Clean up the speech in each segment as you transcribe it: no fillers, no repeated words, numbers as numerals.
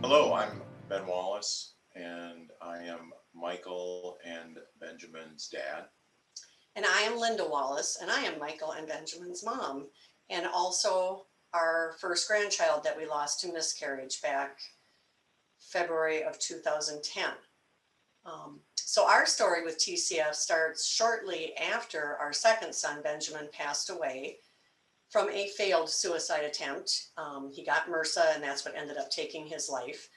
Hello, I'm Ben Wallace, and I am Michael and Benjamin's dad. And I am Linda Wallace, and I am Michael and Benjamin's mom, and also our first grandchild that we lost to miscarriage back February of 2010. So our story with TCF starts shortly after our second son, Benjamin, passed away from a failed suicide attempt. He got MRSA, and that's what ended up taking his life.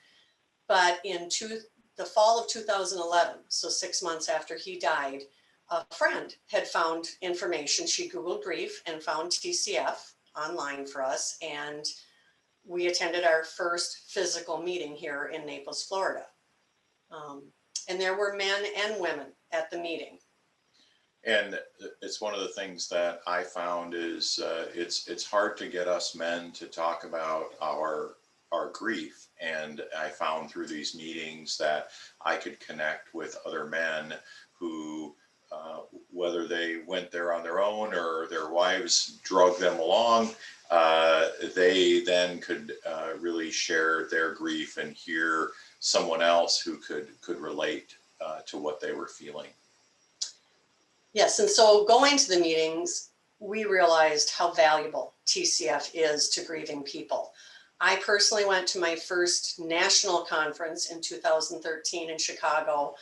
But the fall of 2011, so 6 months after he died, a friend had found information. She Googled grief and found TCF online for us, and we attended our first physical meeting here in Naples, Florida. And there were men and women at the meeting. And it's one of the things that I found is it's hard to get us men to talk about our grief. And I found through these meetings that I could connect with other men who, whether they went there on their own or their wives drug them along, they then could really share their grief and hear someone else who could relate to what they were feeling. Yes, and so going to the meetings, we realized how valuable TCF is to grieving people. I personally went to my first national conference in 2013 in Chicago,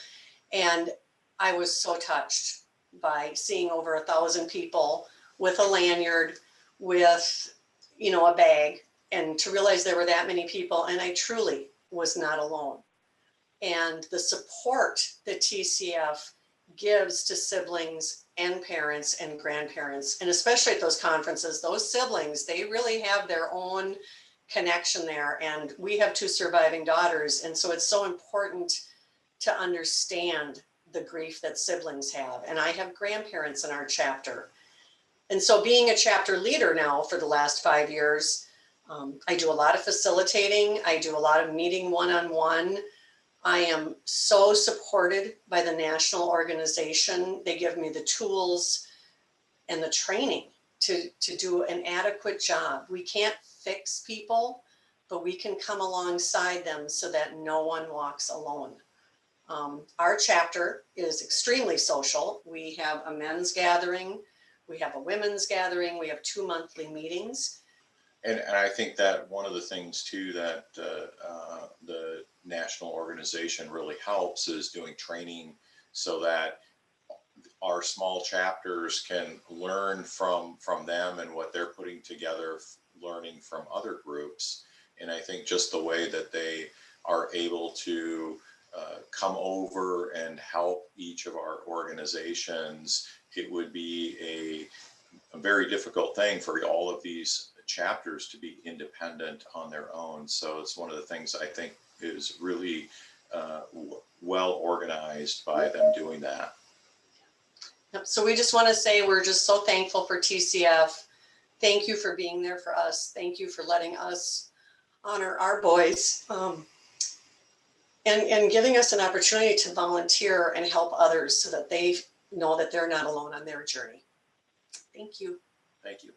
and I was so touched by seeing over 1,000 people with a lanyard, with, a bag, and to realize there were that many people, and I truly was not alone. And the support that TCF gives to siblings and parents and grandparents, and especially at those conferences, those siblings, they really have their own connection there. And we have 2 surviving daughters, and so it's so important to understand the grief that siblings have. And I have grandparents in our chapter. And so being a chapter leader now for the last 5 years, I do a lot of facilitating. I do a lot of meeting one-on-one. I am so supported by the national organization. They give me the tools and the training to do an adequate job. We can't fix people, but we can come alongside them so that no one walks alone. Our chapter is extremely social. We have a men's gathering, we have a women's gathering, we have 2 monthly meetings. And I think that one of the things too that the national organization really helps is doing training so that our small chapters can learn from them and what they're putting together, learning from other groups. And I think just the way that they are able to come over and help each of our organizations, it would be a very difficult thing for all of these chapters to be independent on their own. So it's one of the things I think is really well organized by them doing that. So we just want to say we're just so thankful for TCF. Thank you for being there for us. Thank you for letting us honor our boys, and giving us an opportunity to volunteer and help others so that they know that they're not alone on their journey. Thank you. Thank you.